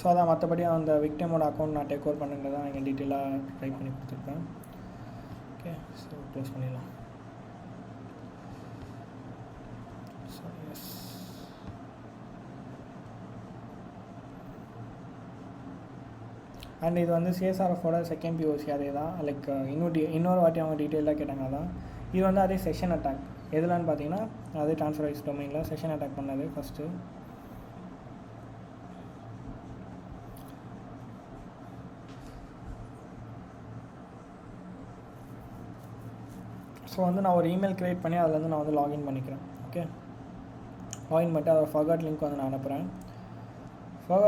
So அதான் மற்றபடி அந்த விக்டிமோட அக்கௌண்ட் நான் டேக் ஓவர் பண்ணுறது தான் இங்கே டீட்டெயிலாக டைப் பண்ணி கொடுத்துருப்பேன். ஓகே, ஸோ க்ளோஸ் பண்ணிடலாம். ஸோ எஸ், அண்ட் இது வந்து சிஎஸ்ஆர்எஃபோட செகண்ட் பிஓசி அதே தான். லைக் இன்னொரு வாட்டி அவங்க டீட்டெயிலாக கேட்டாங்க. அதான் இது வந்து அதே செஷன் அட்டாக் எதுலான்னு பார்த்தீங்கன்னா அதே ட்ரான்ஸ்ஃபர் வைஸ் டொமைனில் செஷன் அட்டாக் பண்ணது ஃபஸ்ட்டு. ஸோ வந்து நான் ஒரு இமெயில் க்ரியேட் பண்ணி அதில் வந்து நான் வந்து லாகின் பண்ணிக்கிறேன். ஓகே, லாகின் பண்ணிட்டு அதை ஃபர்காட் லிங்க் வந்து நான் அனுப்புகிறேன். ஃபர்காட்